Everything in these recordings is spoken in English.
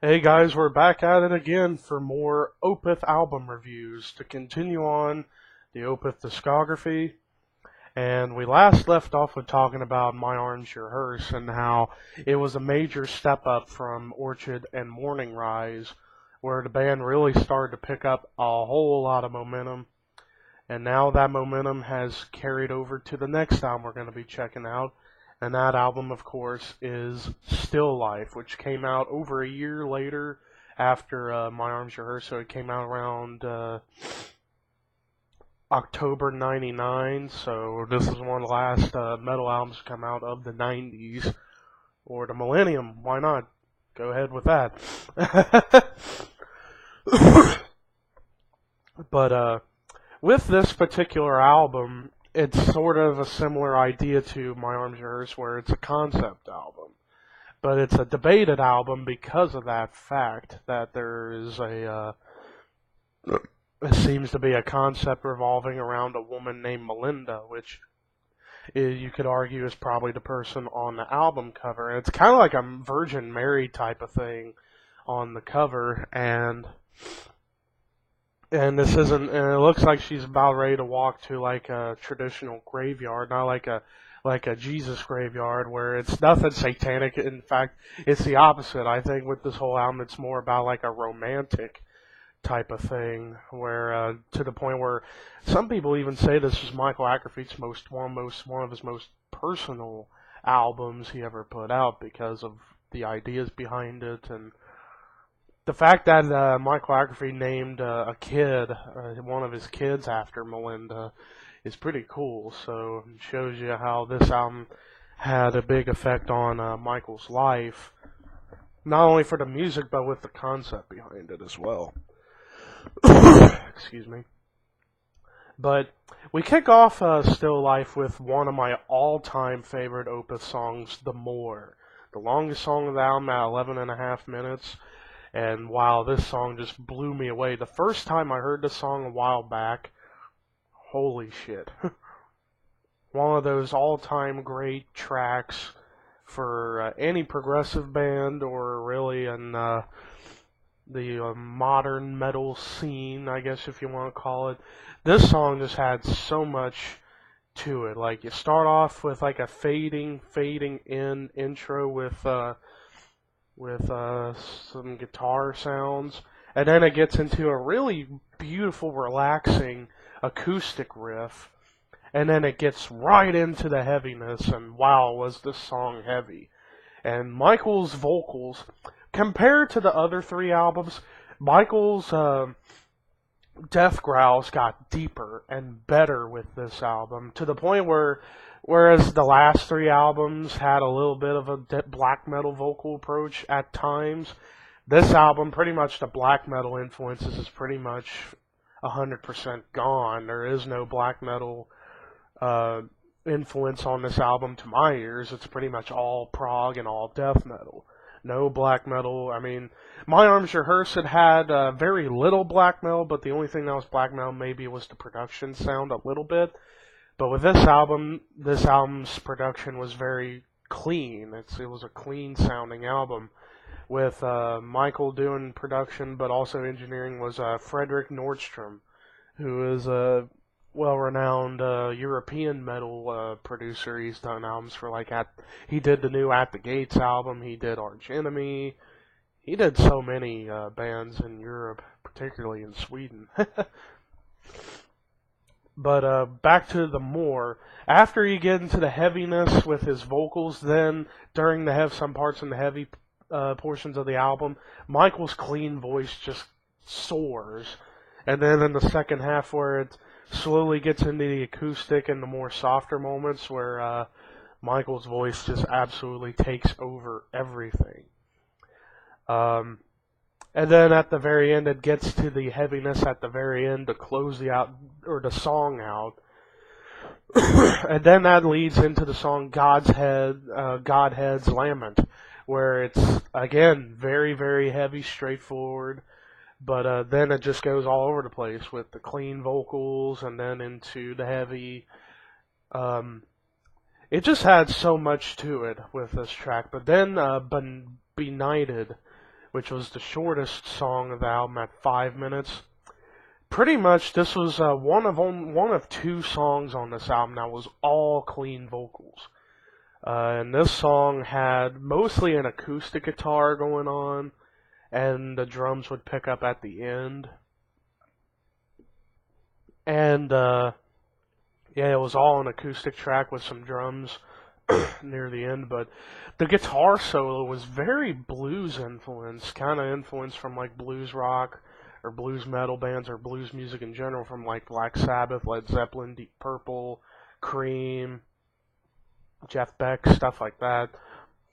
Hey guys, we're back at it again for more Opeth album reviews to continue on the Opeth discography. And we last left off with talking about My Arms, Your Hearse and how it was a major step up from Orchid and Morning Rise, where the band really started to pick up a whole lot of momentum. And now that momentum has carried over to the next album we're going to be checking out. And that album, of course, is Still Life, which came out over a year later after My Arms Your Hearse. So it came out around October '99. So this is one of the last metal albums to come out of the '90s or the millennium. Why not? Go ahead with that. But with this particular album, it's sort of a similar idea to My Arms Your Hearse, where it's a concept album. But it's a debated album because of that fact that there is it seems to be a concept revolving around a woman named Melinda, which you could argue is probably the person on the album cover. And it's kind of like a Virgin Mary type of thing on the cover, and this isn't, and it looks like she's about ready to walk to like a traditional graveyard, not like a Jesus graveyard where it's nothing satanic. In fact, it's the opposite. I think with this whole album, it's more about like a romantic type of thing, where to the point where some people even say this is Mikael Akerfeldt's one of his most personal albums he ever put out because of the ideas behind it and the fact that Mikael Akerfeldt named a kid, one of his kids, after Melinda is pretty cool. So it shows you how this album had a big effect on Michael's life, not only for the music but with the concept behind it as well. Excuse me. But we kick off Still Life with one of my all-time favorite Opeth songs, The More. The longest song of the album at 11 and a half minutes. And wow, this song just blew me away. The first time I heard this song a while back, holy shit. One of those all-time great tracks for any progressive band or really in the modern metal scene, I guess if you want to call it. This song just had so much to it. Like, you start off with like a fading in intro with some guitar sounds, and then it gets into a really beautiful, relaxing acoustic riff, and then it gets right into the heaviness, and wow, was this song heavy. And Michael's vocals, compared to the other three albums, Michael's death growls got deeper and better with this album, to the point where whereas the last three albums had a little bit of a black metal vocal approach at times, this album, pretty much the black metal influences is pretty much 100% gone. There is no black metal influence on this album to my ears. It's pretty much all prog and all death metal. No black metal. I mean, My Arms Your Hearse had very little black metal, but the only thing that was black metal maybe was the production sound a little bit. But with this album's production was very clean. It was a clean sounding album with Michael doing production, but also engineering was Frederick Nordstrom, who is a well-renowned European metal producer. He's done albums for he did the new At the Gates album. He did Arch Enemy. He did so many bands in Europe, particularly in Sweden. But back to The More. After you get into the heaviness with his vocals, then during some parts in the heavy portions of the album, Michael's clean voice just soars. And then in the second half, where it slowly gets into the acoustic and the more softer moments, where Michael's voice just absolutely takes over everything. And then at the very end, it gets to the heaviness at the very end to close the song out. And then that leads into the song Godhead's Lament, where it's, again, very, very heavy, straightforward, but then it just goes all over the place with the clean vocals and then into the heavy. It just had so much to it with this track. But then Benighted, which was the shortest song of the album at 5 minutes. Pretty much, this was one of two songs on this album that was all clean vocals. And this song had mostly an acoustic guitar going on, and the drums would pick up at the end. And, yeah, it was all an acoustic track with some drums near the end, but the guitar solo was very blues influenced, kind of influenced from like blues rock or blues metal bands or blues music in general, from like Black Sabbath, Led Zeppelin, Deep Purple, Cream, Jeff Beck, stuff like that,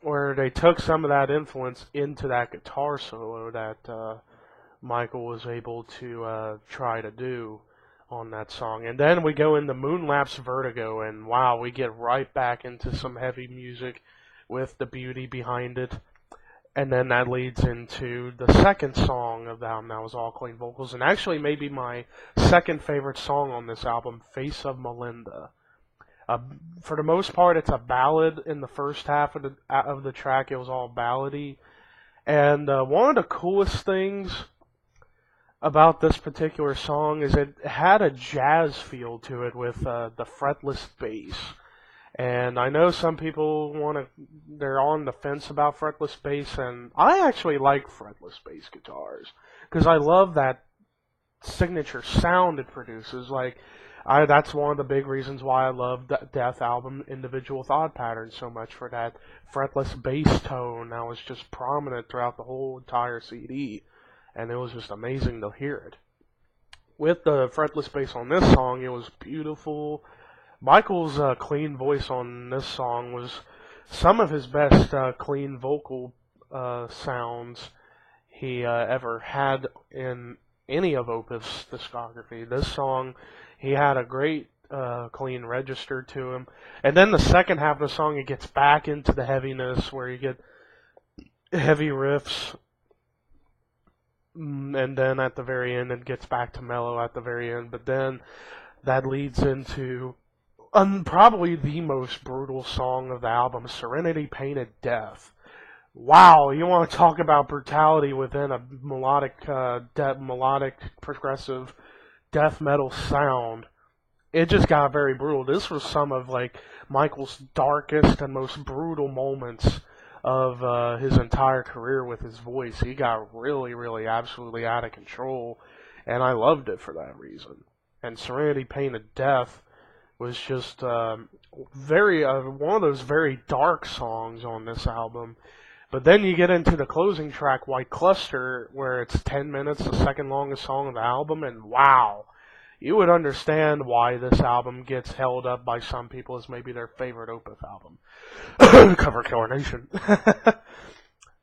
where they took some of that influence into that guitar solo that Michael was able to try to do on that song. And then we go into Moonlapse Vertigo, and wow, we get right back into some heavy music with the beauty behind it. And then that leads into the second song of the album that was all clean vocals, and actually maybe my second favorite song on this album, Face of Melinda. For the most part, it's a ballad. In the first half of the track, it was all ballady. And one of the coolest things about this particular song is it had a jazz feel to it with the fretless bass. And I know some people they're on the fence about fretless bass, and I actually like fretless bass guitars because I love that signature sound it produces. That's one of the big reasons why I love the Death album Individual Thought Patterns so much, for that fretless bass tone that was just prominent throughout the whole entire CD, and it was just amazing to hear it. With the fretless bass on this song, it was beautiful. Michael's clean voice on this song was some of his best clean vocal sounds he ever had in any of Opeth's discography. This song, he had a great clean register to him. And then the second half of the song, it gets back into the heaviness where you get heavy riffs. And then at the very end, it gets back to mellow at the very end. But then that leads into probably the most brutal song of the album, Serenity Painted Death. Wow, you want to talk about brutality within a melodic progressive death metal sound. It just got very brutal. This was some of Michael's darkest and most brutal moments of his entire career with his voice. He got really, really absolutely out of control, and I loved it for that reason. And Serenity Painted Death was just one of those very dark songs on this album. But then you get into the closing track, White Cluster, where it's 10 minutes, the second longest song of the album, and wow, you would understand why this album gets held up by some people as maybe their favorite Opeth album. Cover Killer Nation.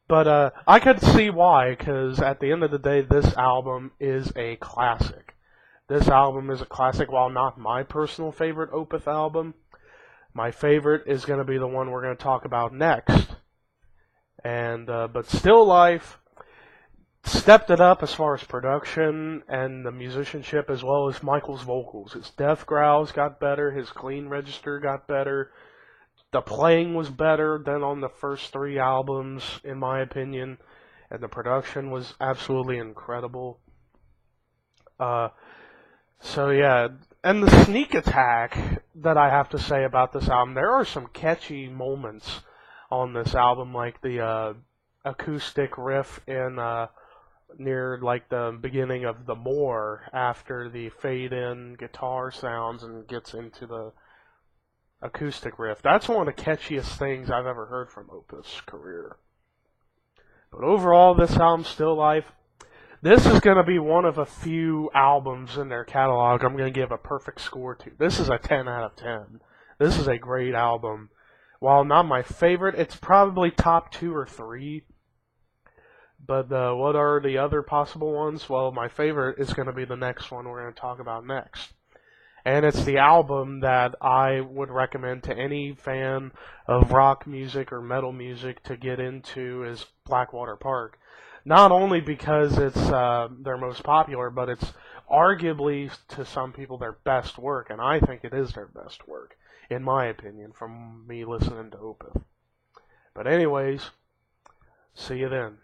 But I could see why, because at the end of the day, this album is a classic. This album is a classic. While not my personal favorite Opeth album, my favorite is going to be the one we're going to talk about next. And but Still Life stepped it up as far as production and the musicianship, as well as Michael's vocals. His death growls got better, his clean register got better, the playing was better than on the first three albums, in my opinion, and the production was absolutely incredible. So yeah, and the sneak attack that I have to say about this album, there are some catchy moments on this album, like the acoustic riff in near the beginning of The More, after the fade-in guitar sounds and gets into the acoustic riff. That's one of the catchiest things I've ever heard from Opeth's career. But overall, this album, Still Life, this is going to be one of a few albums in their catalog I'm going to give a perfect score to. This is a 10 out of 10. This is a great album. While not my favorite, it's probably top 2 or 3. But what are the other possible ones? Well, my favorite is going to be the next one we're going to talk about next. And it's the album that I would recommend to any fan of rock music or metal music to get into, is Blackwater Park. Not only because it's their most popular, but it's arguably, to some people, their best work. And I think it is their best work, in my opinion, from me listening to Opeth. But anyways, see you then.